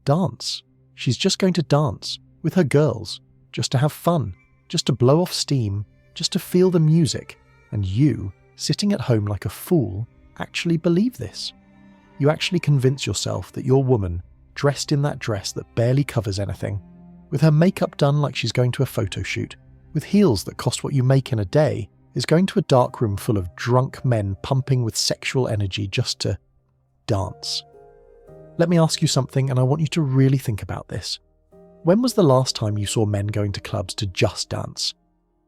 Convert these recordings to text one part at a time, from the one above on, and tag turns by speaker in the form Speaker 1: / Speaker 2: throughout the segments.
Speaker 1: dance. She's just going to dance with her girls, just to have fun, just to blow off steam, just to feel the music. And you, sitting at home like a fool, actually believe this. You actually convince yourself that your woman, dressed in that dress that barely covers anything, with her makeup done like she's going to a photo shoot, with heels that cost what you make in a day, is going to a dark room full of drunk men pumping with sexual energy just to dance. Let me ask you something, and I want you to really think about this. When was the last time you saw men going to clubs to just dance?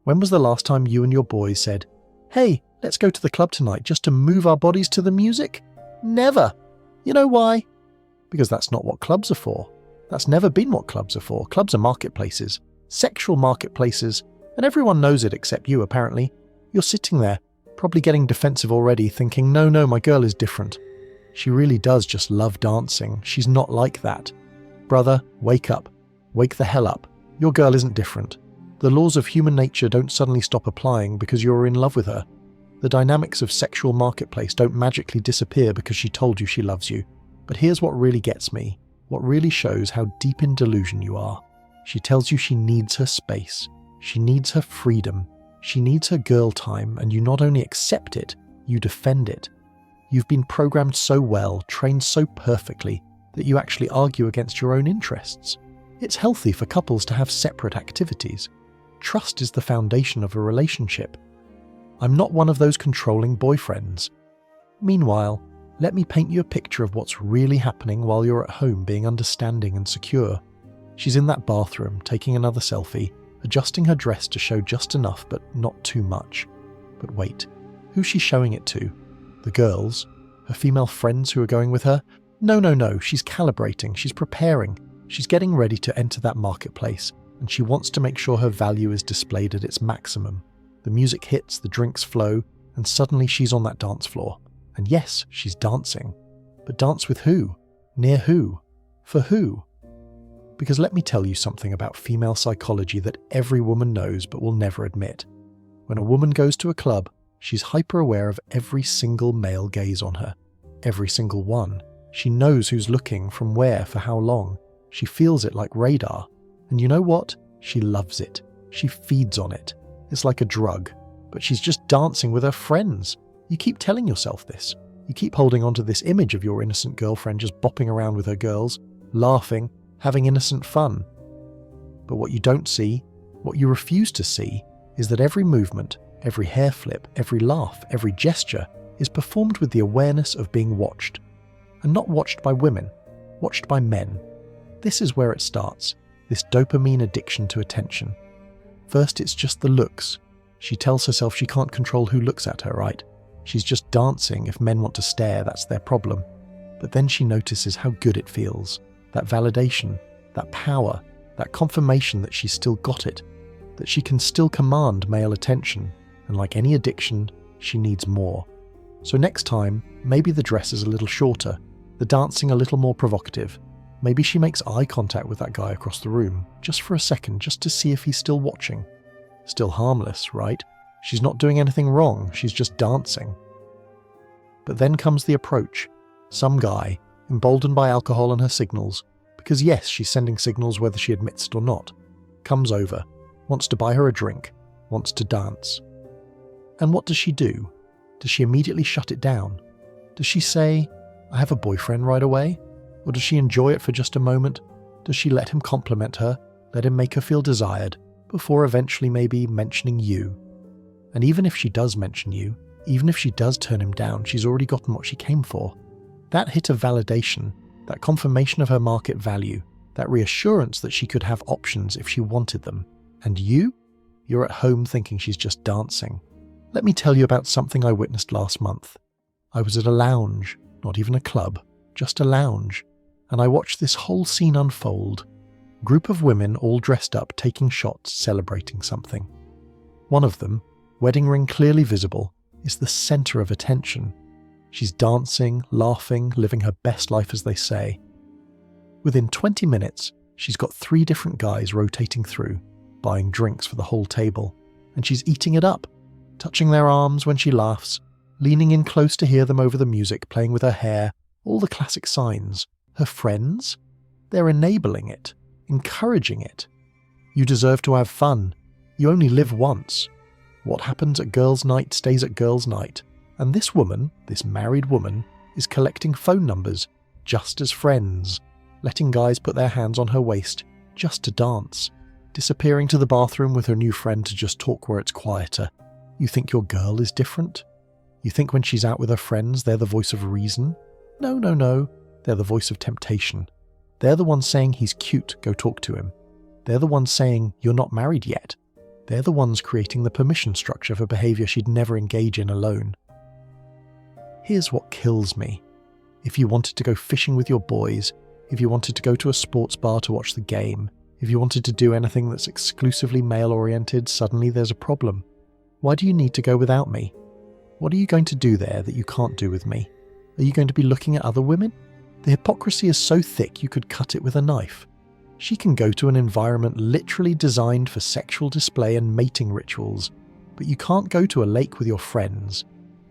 Speaker 1: When was the last time you and your boys said, "Hey, let's go to the club tonight just to move our bodies to the music"? Never. You know why? Because that's not what clubs are for. That's never been what clubs are for. Clubs are marketplaces, sexual marketplaces, and everyone knows it except you, apparently. You're sitting there, probably getting defensive already, thinking, no, my girl is different. She really does just love dancing. She's not like that. Brother, wake up. Wake the hell up. Your girl isn't different. The laws of human nature don't suddenly stop applying because you're in love with her. The dynamics of sexual marketplace don't magically disappear because she told you she loves you. But here's what really gets me, what really shows how deep in delusion you are. She tells you she needs her space. She needs her freedom. She needs her girl time, and you not only accept it, you defend it. You've been programmed so well, trained so perfectly, that you actually argue against your own interests. It's healthy for couples to have separate activities. Trust is the foundation of a relationship. I'm not one of those controlling boyfriends. Meanwhile, let me paint you a picture of what's really happening while you're at home being understanding and secure. She's in that bathroom, taking another selfie, adjusting her dress to show just enough but not too much. But wait, who's she showing it to? The girls? Her female friends who are going with her? No, she's calibrating, she's preparing, she's getting ready to enter that marketplace, and she wants to make sure her value is displayed at its maximum. The music hits, the drinks flow, and suddenly she's on that dance floor. And yes, she's dancing. But dance with who? Near who? For who? Because let me tell you something about female psychology that every woman knows but will never admit. When a woman goes to a club, she's hyper-aware of every single male gaze on her. Every single one. She knows who's looking, from where, for how long. She feels it like radar. And you know what? She loves it. She feeds on it. It's like a drug. But she's just dancing with her friends. You keep telling yourself this. You keep holding on to this image of your innocent girlfriend just bopping around with her girls, laughing, having innocent fun. But what you don't see, what you refuse to see, is that every movement, every hair flip, every laugh, every gesture is performed with the awareness of being watched. And not watched by women, watched by men. This is where it starts, this dopamine addiction to attention. First, it's just the looks. She tells herself she can't control who looks at her, right? She's just dancing. If men want to stare, that's their problem. But then she notices how good it feels. That validation, that power, that confirmation that she's still got it, that she can still command male attention. And like any addiction, she needs more. So next time, maybe the dress is a little shorter, the dancing a little more provocative. Maybe she makes eye contact with that guy across the room, just for a second, just to see if he's still watching. Still harmless, right? She's not doing anything wrong, she's just dancing. But then comes the approach. Some guy, emboldened by alcohol and her signals, because yes, she's sending signals whether she admits it or not, comes over, wants to buy her a drink, wants to dance. And what does she do? Does she immediately shut it down? Does she say, "I have a boyfriend," right away? Or does she enjoy it for just a moment? Does she let him compliment her, let him make her feel desired, before eventually maybe mentioning you? And even if she does mention you, even if she does turn him down, she's already gotten what she came for. That hit of validation, that confirmation of her market value, that reassurance that she could have options if she wanted them. And you're at home thinking she's just dancing. Let me tell you about something I witnessed last month. I was at a lounge, not even a club, just a lounge, and I watched this whole scene unfold. Group of women all dressed up, taking shots, celebrating something. One of them, wedding ring clearly visible, is the center of attention. She's dancing, laughing, living her best life, as they say. Within 20 minutes, she's got 3 different guys rotating through, buying drinks for the whole table, and she's eating it up, touching their arms when she laughs, leaning in close to hear them over the music, playing with her hair, all the classic signs. Her friends? They're enabling it, encouraging it. You deserve to have fun. You only live once. What happens at girls' night stays at girls' night. And this woman, this married woman, is collecting phone numbers just as friends, letting guys put their hands on her waist just to dance, disappearing to the bathroom with her new friend to just talk where it's quieter. You think your girl is different? You think when she's out with her friends they're the voice of reason? No. They're the voice of temptation. They're the ones saying he's cute, go talk to him. They're the ones saying you're not married yet. They're the ones creating the permission structure for behaviour she'd never engage in alone. Here's what kills me. If you wanted to go fishing with your boys, if you wanted to go to a sports bar to watch the game, if you wanted to do anything that's exclusively male-oriented, suddenly there's a problem. Why do you need to go without me? What are you going to do there that you can't do with me? Are you going to be looking at other women? The hypocrisy is so thick you could cut it with a knife. She can go to an environment literally designed for sexual display and mating rituals, but you can't go to a lake with your friends.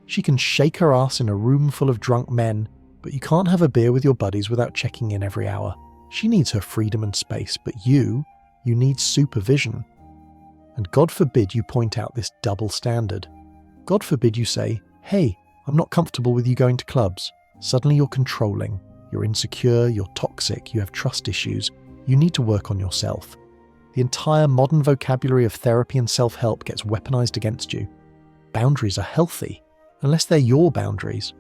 Speaker 1: She can shake her ass in a room full of drunk men, but you can't have a beer with your buddies without checking in every hour. She needs her freedom and space, but you need supervision. And God forbid you point out this double standard. God forbid you say, hey, I'm not comfortable with you going to clubs. Suddenly you're controlling, you're insecure, you're toxic, you have trust issues. You need to work on yourself. The entire modern vocabulary of therapy and self-help gets weaponized against you. Boundaries are healthy, unless they're your boundaries.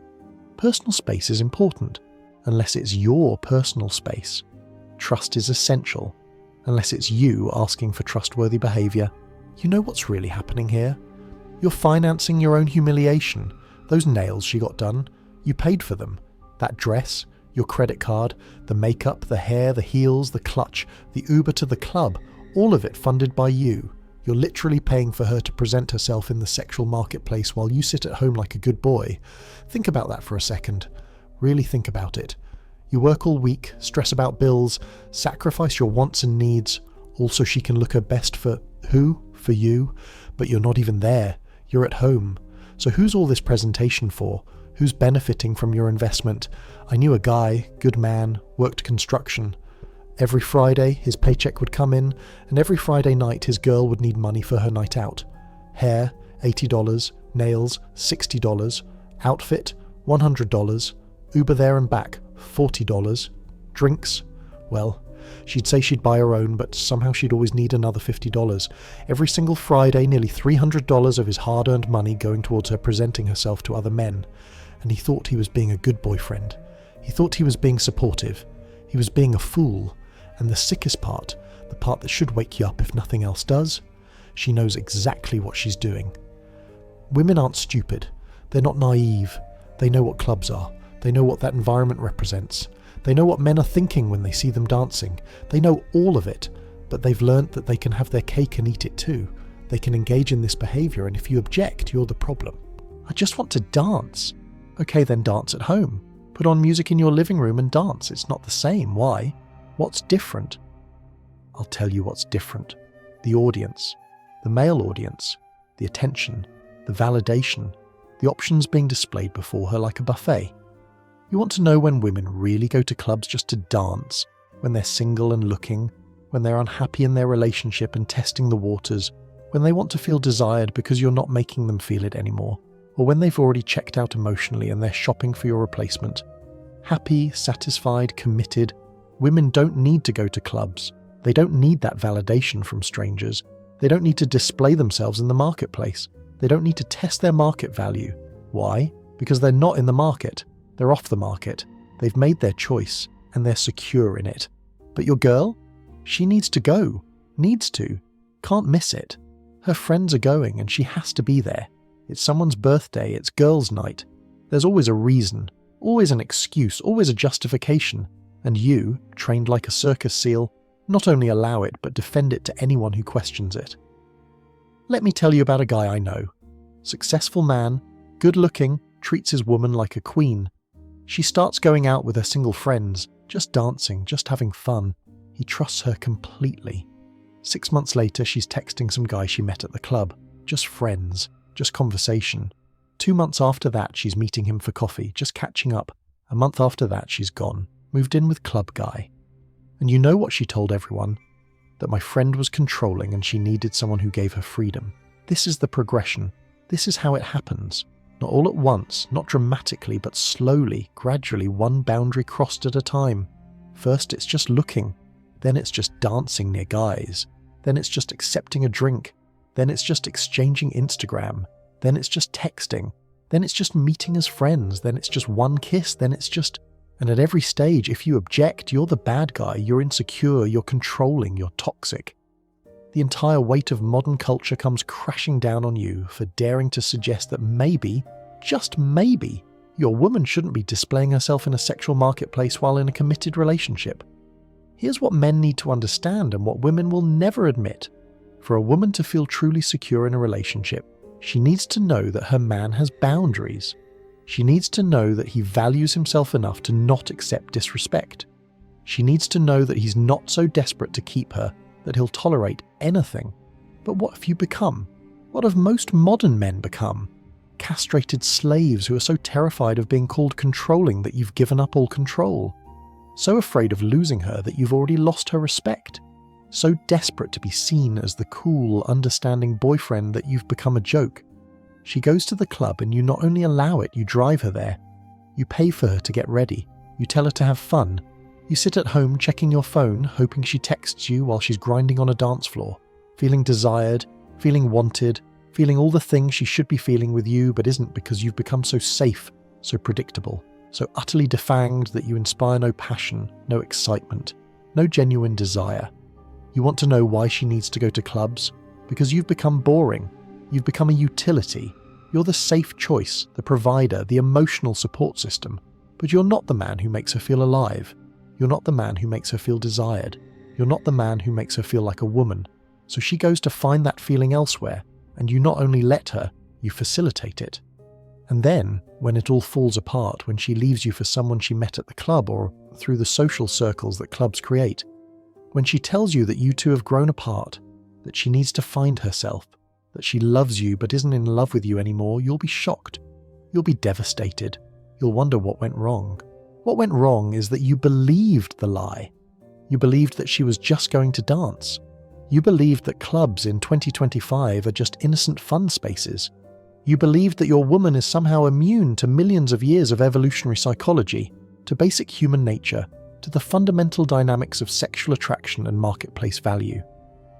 Speaker 1: Personal space is important, unless it's your personal space. Trust is essential, unless it's you asking for trustworthy behaviour. You know what's really happening here? You're financing your own humiliation. Those nails she got done, you paid for them. That dress, your credit card, the makeup, the hair, the heels, the clutch, the Uber to the club, all of it funded by you. You're literally paying for her to present herself in the sexual marketplace while you sit at home like a good boy. Think about that for a second. Really think about it. You work all week, stress about bills, sacrifice your wants and needs, all so she can look her best for who? For you. But you're not even there. You're at home. So who's all this presentation for? Who's benefiting from your investment? I knew a guy, good man, worked construction. Every Friday his paycheck would come in, and every Friday night his girl would need money for her night out. Hair, $80, nails, $60, outfit, $100, Uber there and back, $40, drinks, well, she'd say she'd buy her own, but somehow she'd always need another $50. Every single Friday, nearly $300 of his hard-earned money going towards her presenting herself to other men. And he thought he was being a good boyfriend. He thought he was being supportive. He was being a fool. And the sickest part, the part that should wake you up if nothing else does, she knows exactly what she's doing. Women aren't stupid. They're not naive. They know what clubs are. They know what that environment represents. They know what men are thinking when they see them dancing. They know all of it, but they've learnt that they can have their cake and eat it too. They can engage in this behaviour, and if you object, you're the problem. I just want to dance. Okay, then dance at home. Put on music in your living room and dance. It's not the same. Why? What's different? I'll tell you what's different. The audience. The male audience. The attention. The validation. The options being displayed before her like a buffet. You want to know when women really go to clubs just to dance, when they're single and looking, when they're unhappy in their relationship and testing the waters, when they want to feel desired because you're not making them feel it anymore, or when they've already checked out emotionally and they're shopping for your replacement. Happy, satisfied, committed, women don't need to go to clubs. They don't need that validation from strangers. They don't need to display themselves in the marketplace. They don't need to test their market value. Why? Because they're not in the market. They're off the market. They've made their choice, and they're secure in it. But your girl? She needs to go. Needs to. Can't miss it. Her friends are going, and she has to be there. It's someone's birthday. It's girls' night. There's always a reason. Always an excuse. Always a justification. And you, trained like a circus seal, not only allow it, but defend it to anyone who questions it. Let me tell you about a guy I know. Successful man, good-looking, treats his woman like a queen. She starts going out with her single friends, just dancing, just having fun. He trusts her completely. 6 months later, she's texting some guy she met at the club. Just friends, just conversation. 2 months after that, she's meeting him for coffee, just catching up. A month after that, she's gone. Moved in with club guy. And you know what she told everyone? That my friend was controlling and she needed someone who gave her freedom. This is the progression. This is how it happens. Not all at once, not dramatically, but slowly, gradually, one boundary crossed at a time. First it's just looking, then it's just dancing near guys, then it's just accepting a drink, then it's just exchanging Instagram, then it's just texting, then it's just meeting as friends, then it's just one kiss, then it's just... And at every stage, if you object, you're the bad guy, you're insecure, you're controlling, you're toxic. The entire weight of modern culture comes crashing down on you for daring to suggest that maybe, just maybe, your woman shouldn't be displaying herself in a sexual marketplace while in a committed relationship. Here's what men need to understand and what women will never admit. For a woman to feel truly secure in a relationship, she needs to know that her man has boundaries. She needs to know that he values himself enough to not accept disrespect. She needs to know that he's not so desperate to keep her that he'll tolerate anything. But what have you become? What have most modern men become? Castrated slaves who are so terrified of being called controlling that you've given up all control. So afraid of losing her that you've already lost her respect. So desperate to be seen as the cool, understanding boyfriend that you've become a joke. She goes to the club and you not only allow it, you drive her there. You pay for her to get ready. You tell her to have fun. You sit at home checking your phone, hoping she texts you while she's grinding on a dance floor, feeling desired, feeling wanted, feeling all the things she should be feeling with you but isn't because you've become so safe, so predictable, so utterly defanged that you inspire no passion, no excitement, no genuine desire. You want to know why she needs to go to clubs? Because you've become boring. You've become a utility. You're the safe choice, the provider, the emotional support system. But you're not the man who makes her feel alive. You're not the man who makes her feel desired. You're not the man who makes her feel like a woman. So she goes to find that feeling elsewhere, and you not only let her, you facilitate it. And then, when it all falls apart, when she leaves you for someone she met at the club or through the social circles that clubs create, when she tells you that you two have grown apart, that she needs to find herself, that she loves you but isn't in love with you anymore, you'll be shocked. You'll be devastated. You'll wonder what went wrong. What went wrong is that you believed the lie. You believed that she was just going to dance. You believed that clubs in 2025 are just innocent fun spaces. You believed that your woman is somehow immune to millions of years of evolutionary psychology, to basic human nature, to the fundamental dynamics of sexual attraction and marketplace value.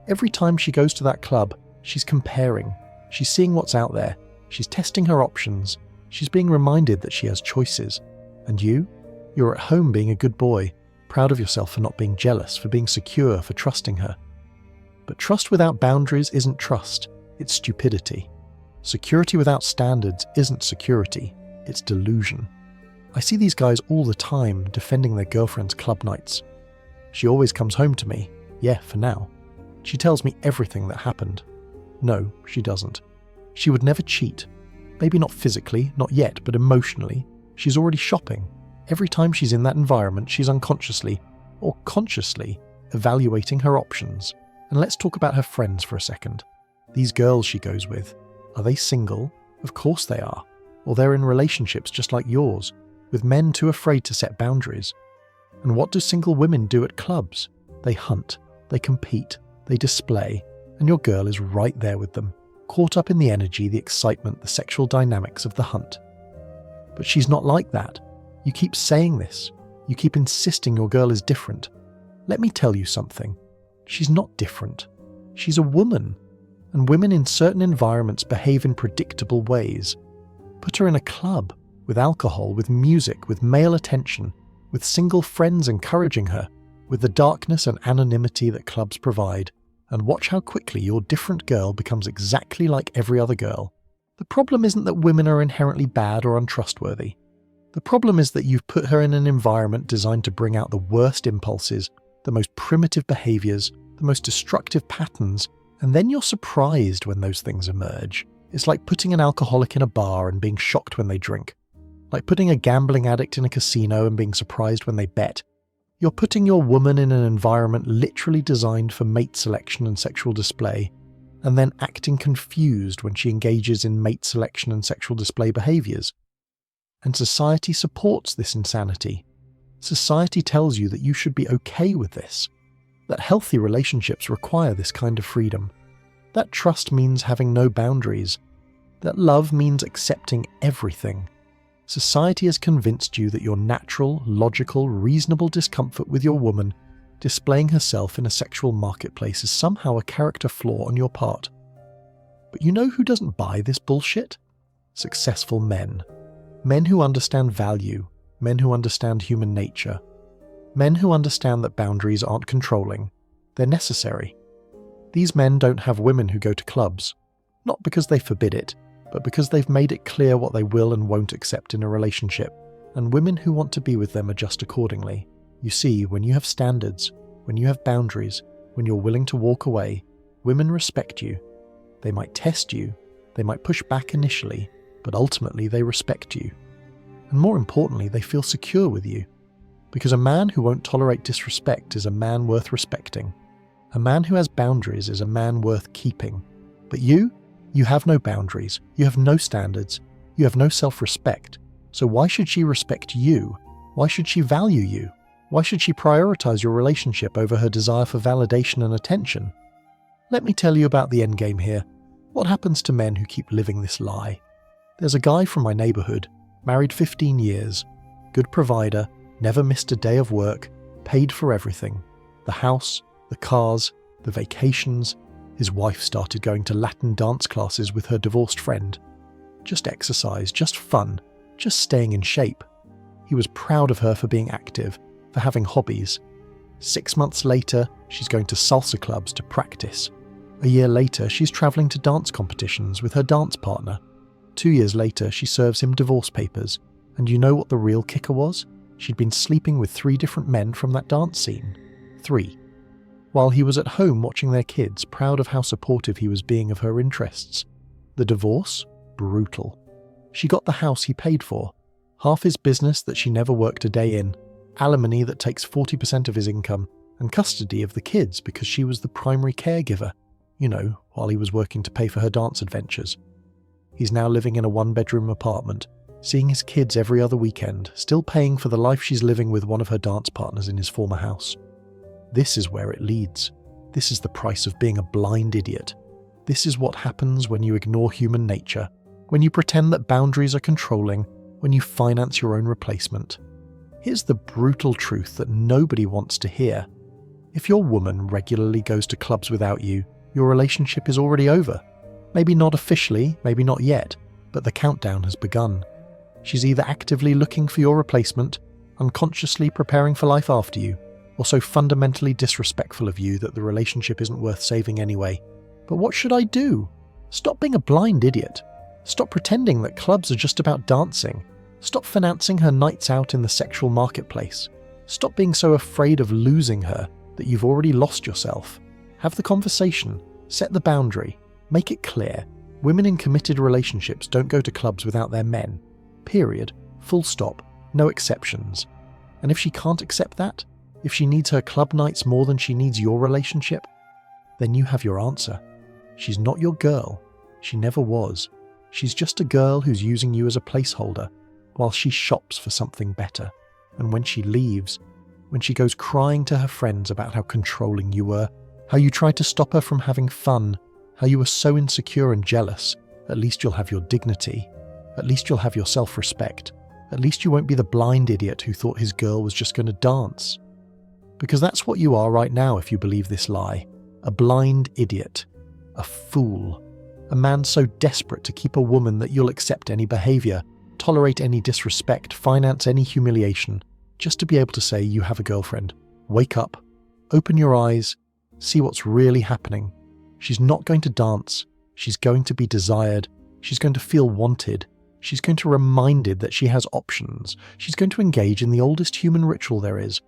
Speaker 1: Every time she goes to that club, she's comparing. She's seeing what's out there. She's testing her options. She's being reminded that she has choices. And you're at home being a good boy, proud of yourself for not being jealous, for being secure, for trusting her. But trust without boundaries isn't trust, it's stupidity. Security without standards isn't security, it's delusion. I see these guys all the time defending their girlfriend's club nights. She always comes home to me, yeah, for now. She tells me everything that happened. No, she doesn't. She would never cheat. Maybe not physically, not yet, but emotionally. She's already shopping. Every time she's in that environment, she's unconsciously, or consciously, evaluating her options. And let's talk about her friends for a second. These girls she goes with, are they single? Of course they are. Or they're in relationships just like yours, with men too afraid to set boundaries. And what do single women do at clubs? They hunt, they compete, they display, and your girl is right there with them, caught up in the energy, the excitement, the sexual dynamics of the hunt. But she's not like that. You keep saying this. You keep insisting your girl is different. Let me tell you something. She's not different. She's a woman. And women in certain environments behave in predictable ways. Put her in a club, with alcohol, with music, with male attention, with single friends encouraging her, with the darkness and anonymity that clubs provide, and watch how quickly your different girl becomes exactly like every other girl. The problem isn't that women are inherently bad or untrustworthy. The problem is that you've put her in an environment designed to bring out the worst impulses, the most primitive behaviors, the most destructive patterns, and then you're surprised when those things emerge. It's like putting an alcoholic in a bar and being shocked when they drink. Like putting a gambling addict in a casino and being surprised when they bet. You're putting your woman in an environment literally designed for mate selection and sexual display, and then acting confused when she engages in mate selection and sexual display behaviors. And society supports this insanity. Society tells you that you should be okay with this, that healthy relationships require this kind of freedom, that trust means having no boundaries, that love means accepting everything. Society has convinced you that your natural, logical, reasonable discomfort with your woman displaying herself in a sexual marketplace is somehow a character flaw on your part. But you know who doesn't buy this bullshit? Successful men. Men who understand value, men who understand human nature, men who understand that boundaries aren't controlling, they're necessary. These men don't have women who go to clubs, not because they forbid it, but because they've made it clear what they will and won't accept in a relationship, and women who want to be with them adjust accordingly. You see, when you have standards, when you have boundaries, when you're willing to walk away, women respect you. They might test you, they might push back initially, but ultimately they respect you. And more importantly, they feel secure with you. Because a man who won't tolerate disrespect is a man worth respecting. A man who has boundaries is a man worth keeping. But you have no boundaries, you have no standards, you have no self-respect. So why should she respect you? Why should she value you? Why should she prioritize your relationship over her desire for validation and attention? Let me tell you about the endgame here. What happens to men who keep living this lie? There's a guy from my neighborhood, married 15 years, good provider, never missed a day of work, paid for everything. The house, the cars, the vacations. His wife started going to Latin dance classes with her divorced friend. Just exercise, just fun, just staying in shape. He was proud of her for being active, for having hobbies. 6 months later, she's going to salsa clubs to practice. A year later, she's traveling to dance competitions with her dance partner. 2 years later, she serves him divorce papers. And you know what the real kicker was? She'd been sleeping with 3 different men from that dance scene. 3. While he was at home watching their kids, proud of how supportive he was being of her interests. The divorce? Brutal. She got the house he paid for, half his business that she never worked a day in, alimony that takes 40% of his income, and custody of the kids because she was the primary caregiver, while he was working to pay for her dance adventures. He's now living in a 1-bedroom apartment, seeing his kids every other weekend, still paying for the life she's living with one of her dance partners in his former house. This is where it leads. This is the price of being a blind idiot. This is what happens when you ignore human nature, when you pretend that boundaries are controlling, when you finance your own replacement. Here's the brutal truth that nobody wants to hear. If your woman regularly goes to clubs without you, your relationship is already over. Maybe not officially, maybe not yet, but the countdown has begun. She's either actively looking for your replacement, unconsciously preparing for life after you, or so fundamentally disrespectful of you that the relationship isn't worth saving anyway. But what should I do? Stop being a blind idiot. Stop pretending that clubs are just about dancing. Stop financing her nights out in the sexual marketplace. Stop being so afraid of losing her that you've already lost yourself. Have the conversation. Set the boundary. Make it clear. Women in committed relationships don't go to clubs without their men. Period. Full stop. No exceptions. And if she can't accept that, if she needs her club nights more than she needs your relationship, then you have your answer. She's not your girl. She never was. She's just a girl who's using you as a placeholder while she shops for something better. And when she leaves, when she goes crying to her friends about how controlling you were, how you tried to stop her from having fun, how you were so insecure and jealous, at least you'll have your dignity. At least you'll have your self-respect. At least you won't be the blind idiot who thought his girl was just going to dance. Because that's what you are right now if you believe this lie. A blind idiot. A fool. A man so desperate to keep a woman that you'll accept any behavior, tolerate any disrespect, finance any humiliation, just to be able to say you have a girlfriend. Wake up. Open your eyes. See what's really happening. She's not going to dance. She's going to be desired. She's going to feel wanted. She's going to be reminded that she has options. She's going to engage in the oldest human ritual there is,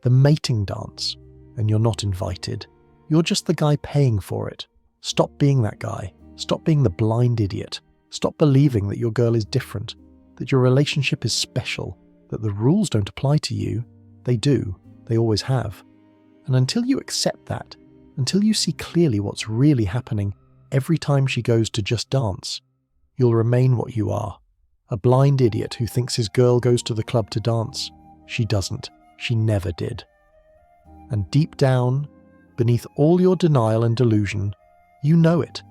Speaker 1: the mating dance. And you're not invited. You're just the guy paying for it. Stop being that guy. Stop being the blind idiot. Stop believing that your girl is different, that your relationship is special, that the rules don't apply to you. They do. They always have. And until you accept that, until you see clearly what's really happening every time she goes to just dance, you'll remain what you are. A blind idiot who thinks his girl goes to the club to dance. She doesn't. she never did. And deep down, beneath all your denial and delusion, you know it.